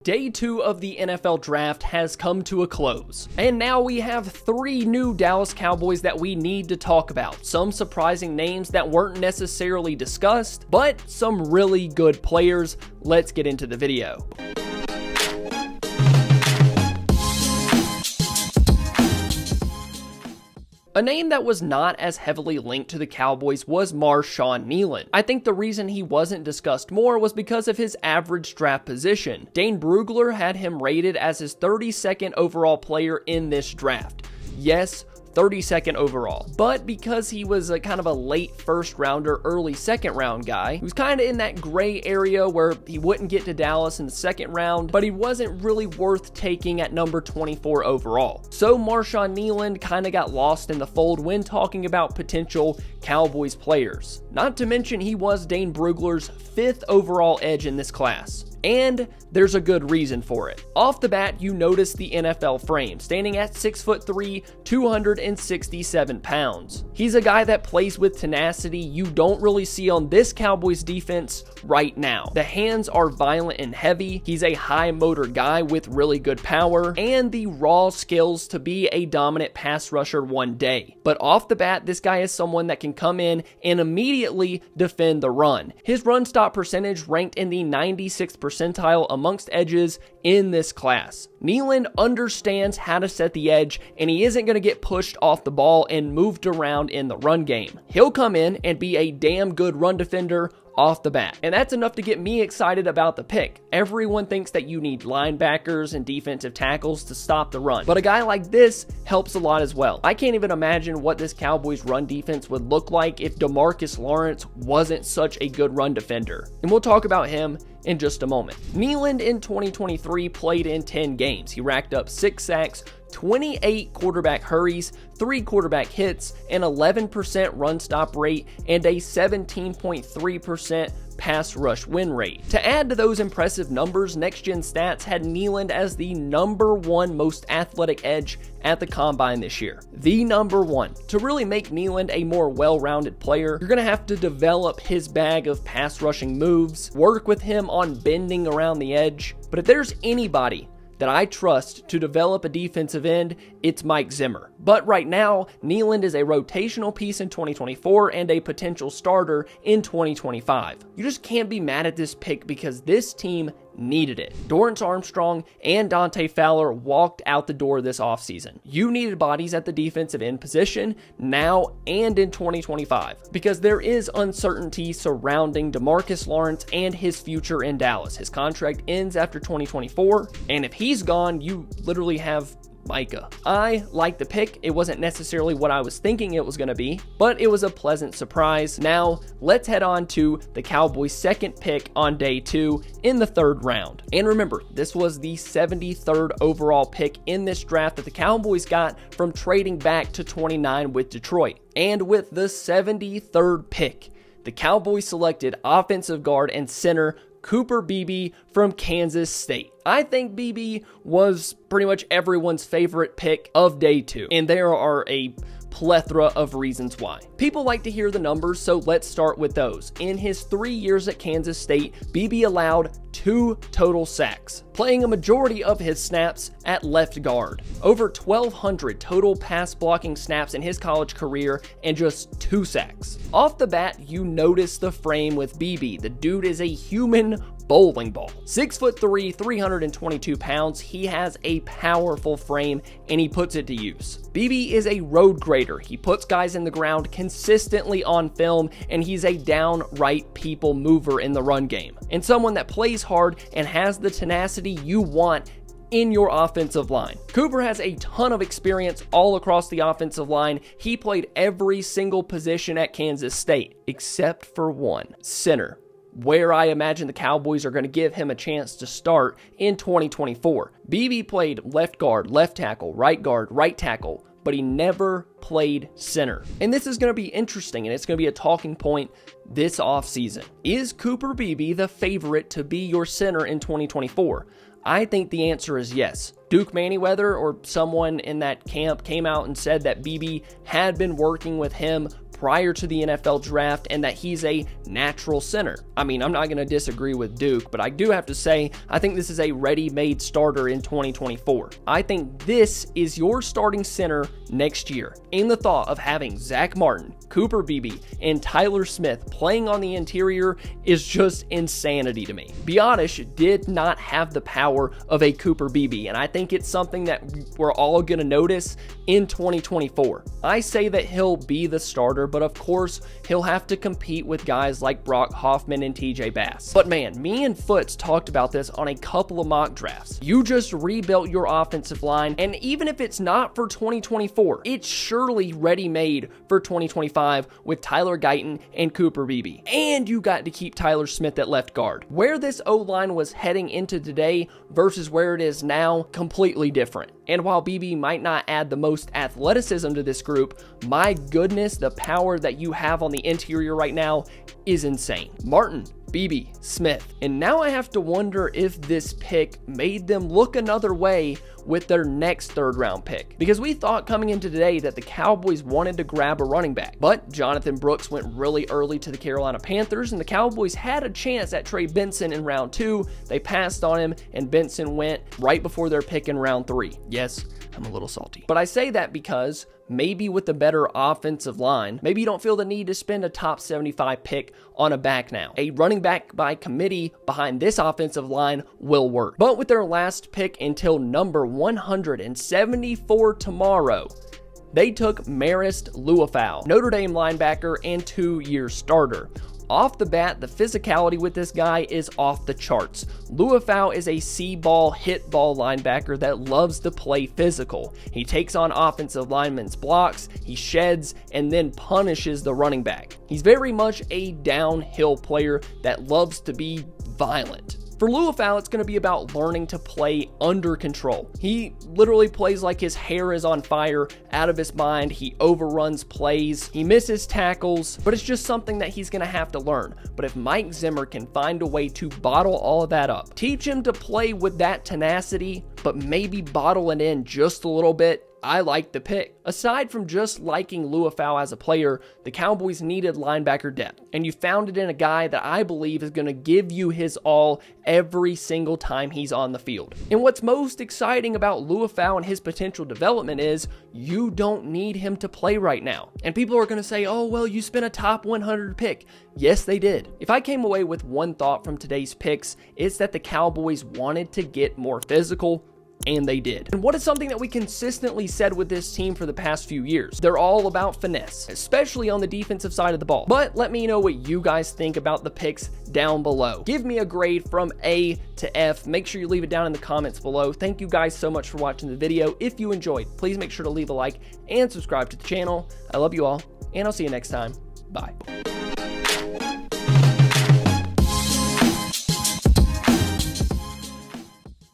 Day 2 of the NFL Draft has come to a close, and now we have 3 new Dallas Cowboys that we need to talk about. Some surprising names that weren't necessarily discussed, but some really good players. Let's get into the video. A name that was not as heavily linked to the Cowboys was Marshawn Kneeland. I think the reason he wasn't discussed more was because of his average draft position. Dane Brugler had him rated as his 32nd overall player in this draft. Yes, 32nd overall. But because he was kind of a late first rounder, early second round guy, he was kind of in that gray area where he wouldn't get to Dallas in the second round, but he wasn't really worth taking at number 24 overall. So Marshawn Kneeland kind of got lost in the fold when talking about potential Cowboys players. Not to mention he was Dane Brugler's 5th overall edge in this class. And there's a good reason for it. Off the bat, you notice the NFL frame, standing at 6'3", 267 pounds. He's a guy that plays with tenacity you don't really see on this Cowboys defense right now. The hands are violent and heavy, he's a high motor guy with really good power, and the raw skills to be a dominant pass rusher one day. But off the bat, this guy is someone that can come in and immediately defend the run. His run stop percentage ranked in the 96th percentile amongst edges in this class. Kneeland understands how to set the edge, and he isn't going to get pushed off the ball and moved around in the run game. He'll come in and be a damn good run defender off the bat. And that's enough to get me excited about the pick. Everyone thinks that you need linebackers and defensive tackles to stop the run, but a guy like this helps a lot as well. I can't even imagine what this Cowboys run defense would look like if DeMarcus Lawrence wasn't such a good run defender. And we'll talk about him in just a moment. Kneeland in 2023 played in 10 games. He racked up 6 sacks, 28 quarterback hurries, 3 quarterback hits, an 11% run stop rate, and a 17.3% pass rush win rate. To add to those impressive numbers, Next Gen Stats had Kneeland as the #1 most athletic edge at the Combine this year. The #1. To really make Kneeland a more well-rounded player, you're going to have to develop his bag of pass rushing moves, work with him on bending around the edge. But if there's anybody that I trust to develop a defensive end, it's Mike Zimmer. But right now, Kneeland is a rotational piece in 2024 and a potential starter in 2025. You just can't be mad at this pick because this team needed it. Dorrance Armstrong and Dante Fowler walked out the door this offseason. You needed bodies at the defensive end position now and in 2025 because there is uncertainty surrounding DeMarcus Lawrence and his future in Dallas. His contract ends after 2024, and if he's gone, you literally have Micah. I like the pick. It wasn't necessarily what I was thinking it was going to be, but it was a pleasant surprise. Now, let's head on to the Cowboys' second pick on day 2 in the 3rd round. And remember, this was the 73rd overall pick in this draft that the Cowboys got from trading back to 29 with Detroit. And with the 73rd pick, the Cowboys selected offensive guard and center Cooper Beebe from Kansas State. I think Beebe was pretty much everyone's favorite pick of day 2, and there are a plethora of reasons why. People like to hear the numbers, so let's start with those. In his 3 years at Kansas State, Beebe allowed 2 total sacks, playing a majority of his snaps at left guard. Over 1,200 total pass blocking snaps in his college career and just 2 sacks. Off the bat, you notice the frame with Beebe. The dude is a human bowling ball. 6'3", 322 pounds. He has a powerful frame and he puts it to use. Beebe is a road grader. He puts guys in the ground consistently on film, and he's a downright people mover in the run game, and someone that plays hard and has the tenacity you want in your offensive line. Cooper has a ton of experience all across the offensive line. He played every single position at Kansas State except for one, center, where I imagine the Cowboys are going to give him a chance to start in 2024. Beebe played left guard, left tackle, right tackle, but he never played center. And this is going to be interesting, and it's going to be a talking point this offseason. Is Cooper Beebe the favorite to be your center in 2024? I think the answer is yes. Duke Manyweather or someone in that camp came out and said that Beebe had been working with him prior to the NFL draft and that he's a natural center. I mean, I'm not going to disagree with Duke, but I do have to say, I think this is a ready-made starter in 2024. I think this is your starting center next year. In the thought of having Zach Martin, Cooper Beebe, and Tyler Smith playing on the interior is just insanity to me. Biotish did not have the power of a Cooper Beebe, and I think it's something that we're all going to notice in 2024. I say that he'll be the starter, but of course, he'll have to compete with guys like Brock Hoffman and TJ Bass. But man, me and Foots talked about this on a couple of mock drafts. You just rebuilt your offensive line, and even if it's not for 2024, it's surely ready-made for 2025 with Tyler Guyton and Cooper Beebe. And you got to keep Tyler Smith at left guard. Where this O-line was heading into today versus where it is now, completely different. And while Beebe might not add the most athleticism to this group, my goodness, the power that you have on the interior right now is insane. Martin, Beebe, Smith. And now I have to wonder if this pick made them look another way with their next third-round pick. Because we thought coming into today that the Cowboys wanted to grab a running back. But Jonathan Brooks went really early to the Carolina Panthers, and the Cowboys had a chance at Trey Benson in round 2. They passed on him, and Benson went right before their pick in round 3. Yes, I'm a little salty. But I say that because maybe with a better offensive line, maybe you don't feel the need to spend a top 75 pick on a back now. A running back by committee behind this offensive line will work. But with their last pick until number 174 tomorrow, they took Marist Liufau, Notre Dame linebacker and 2-year starter. Off the bat, the physicality with this guy is off the charts. Liufau is a see-ball, hit-ball linebacker that loves to play physical. He takes on offensive linemen's blocks, he sheds, and then punishes the running back. He's very much a downhill player that loves to be violent. For Liufau, it's going to be about learning to play under control. He literally plays like his hair is on fire, out of his mind. He overruns plays, he misses tackles, but it's just something that he's going to have to learn. But if Mike Zimmer can find a way to bottle all of that up, teach him to play with that tenacity, but maybe bottle it in just a little bit, I like the pick. Aside from just liking Liufau as a player, the Cowboys needed linebacker depth, and you found it in a guy that I believe is going to give you his all every single time he's on the field. And what's most exciting about Liufau and his potential development is you don't need him to play right now. And people are going to say, oh, well, you spent a top 100 pick. Yes, they did. If I came away with one thought from today's picks, it's that the Cowboys wanted to get more physical, and they did. And what is something that we consistently said with this team for the past few years? They're all about finesse, especially on the defensive side of the ball. But let me know what you guys think about the picks down below. Give me a grade from A to F. Make sure you leave it down in the comments below. Thank you guys so much for watching the video. If you enjoyed, please make sure to leave a like and subscribe to the channel. I love you all, and I'll see you next time. Bye.